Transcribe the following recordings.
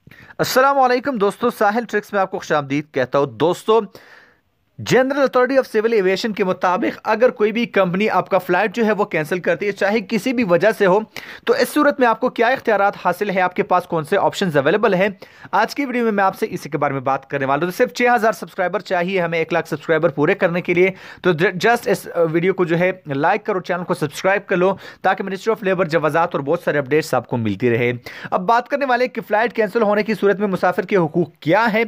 अस्सलाम वालेकुम दोस्तों, साहिल ट्रिक्स में आपको खुशामदीद कहता हूं। दोस्तों, General Authority of Civil Aviation के मुताबिक अगर कोई भी कंपनी आपका फ्लाइट जो है वो कैंसिल करती है, चाहे किसी भी वजह से हो, तो इस सूरत में आपको क्या इख्तियारात हासिल है, आपके पास कौन से ऑप्शंस अवेलेबल हैं। आज की वीडियो में मैं आपसे इसी के बारे में बात करने वाला हूं। तो सिर्फ 6000 सब्सक्राइबर चाहिए हमें 1 लाख सब्सक्राइबर पूरे करने के लिए। तो जस्ट इस वीडियो को जो है लाइक करो, चैनल को सब्सक्राइब कर लो, ताकि मिनिस्ट्री ऑफ लेबर जवाजात और बहुत सारे अपडेट्स आपको मिलती रहे। अब बात करने वाले कि फ्लाइट कैंसिल होने की सूरत में मुसाफिर के हुकूक क्या है।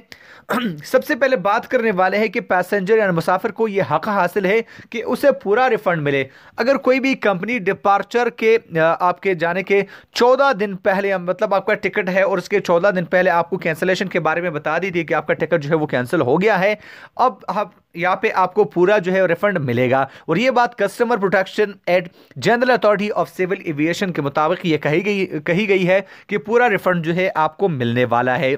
सबसे पहले बात करने वाले हैं कि पैसेंजर या मुसाफिर को यह हक हासिल है कि उसे पूरा रिफंड मिले। अगर कोई भी कंपनी डिपार्चर के आपके जाने के 14 दिन पहले, मतलब आपका टिकट है और उसके 14 दिन पहले आपको कैंसलेशन के बारे में बता दी थी कि आपका टिकट जो है वो कैंसिल हो गया है, अब आप यहाँ पे आपको पूरा जो है रिफंड मिलेगा। और ये बात customer protection at General Authority of Civil Aviation के मुताबिक ये कही गई है कि पूरा रिफंड जो है आपको मिलने वाला है।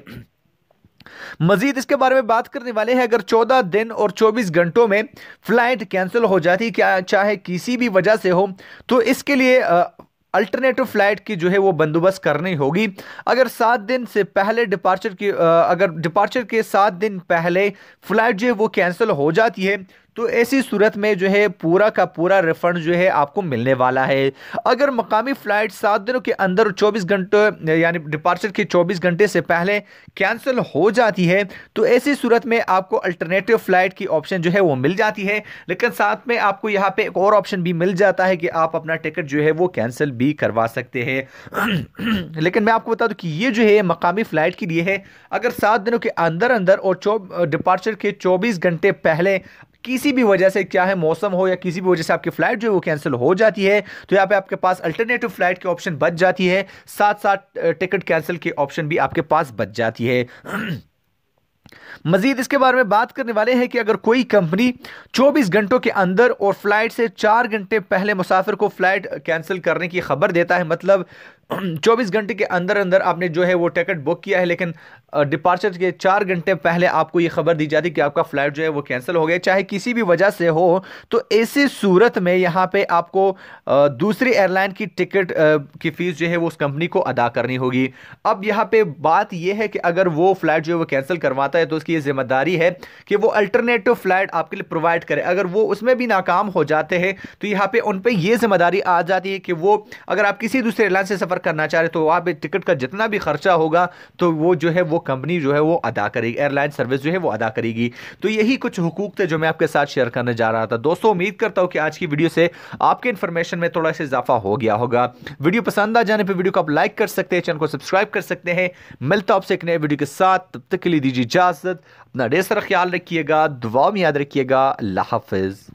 मजीद इसके बारे में बात करने वाले हैं, अगर 14 दिन और 24 घंटों में फ्लाइट कैंसिल हो जाती, क्या चाहे किसी भी वजह से हो, तो इसके लिए अल्टरनेटिव फ्लाइट की जो है वो बंदोबस्त करनी होगी। अगर 7 दिन से पहले डिपार्चर की अगर डिपार्चर के 7 दिन पहले फ्लाइट जो है वो कैंसिल हो जाती है, तो ऐसी सूरत में जो है पूरा का पूरा रिफंड जो है आपको मिलने वाला है। अगर मकामी फ्लाइट 7 दिनों के अंदर 24 घंटे यानी डिपार्चर के 24 घंटे से पहले कैंसिल हो जाती है, तो ऐसी सूरत में आपको अल्टरनेटिव फ्लाइट की ऑप्शन जो है वो मिल जाती है। लेकिन साथ में आपको यहाँ पे एक और ऑप्शन भी मिल जाता है कि आप अपना टिकट जो है वो कैंसिल भी करवा सकते हैं। लेकिन मैं आपको बता दूं कि ये जो है मकामी फ्लाइट के लिए है। अगर 7 दिनों के अंदर अंदर और डिपार्चर के 24 घंटे पहले किसी भी वजह से, क्या है मौसम हो या किसी भी वजह से आपकी फ्लाइट जो है वो कैंसिल हो जाती है, तो यहाँ पे आपके पास अल्टरनेटिव फ्लाइट की ऑप्शन बच जाती है, साथ साथ टिकट कैंसिल की ऑप्शन भी आपके पास बच जाती है। मजीद इसके बारे में बात करने वाले हैं कि अगर कोई कंपनी 24 घंटों के अंदर और फ्लाइट से 4 घंटे पहले मुसाफिर को फ्लाइट कैंसिल करने की खबर देता है, मतलब 24 घंटे के अंदर अंदर आपने जो है वो टिकट बुक किया है, लेकिन डिपार्चर के 4 घंटे पहले आपको ये खबर दी जाती है कि आपका फ्लाइट जो है वो कैंसिल हो गया, चाहे किसी भी वजह से हो, तो ऐसी सूरत में यहाँ पे आपको दूसरी एयरलाइन की टिकट की फीस जो है वो उस कंपनी को अदा करनी होगी। अब यहाँ पे बात यह है कि अगर वो फ्लाइट जो है वो कैंसिल करवाता है, तो उसकी ये जिम्मेदारी है कि वो अल्टरनेटिव फ्लाइट आपके लिए प्रोवाइड करे। अगर वो उसमें भी नाकाम हो जाते हैं, तो यहाँ पे उन पे ये जिम्मेदारी आ जाती है कि वो, अगर आप किसी दूसरे एयरलाइन से सफर करना चाह रहे, तो वहां पे टिकट का जितना भी खर्चा होगा तो वो जो है वो कंपनी जो है वो अदा करेगी, एयरलाइन सर्विस जो है वो अदा करेगी। तो यही कुछ हुकूक थे जो मैं आपके साथ शेयर करने जा रहा था। दोस्तों, उम्मीद करता हूं कि आज की वीडियो से आपके इन्फॉर्मेशन में थोड़ा सा इजाफा हो गया होगा। वीडियो पसंद आ जाने पर वीडियो को आप लाइक कर सकते हैं, चैनल को सब्सक्राइब कर सकते हैं। मिलता हूं आपसे एक नए वीडियो के साथ, तब तक के लिए दीजिए इजाजत। अपना ढेर सारा ख्याल रखिएगा, दुआ में याद रखिएगा। अल्लाह हाफिज।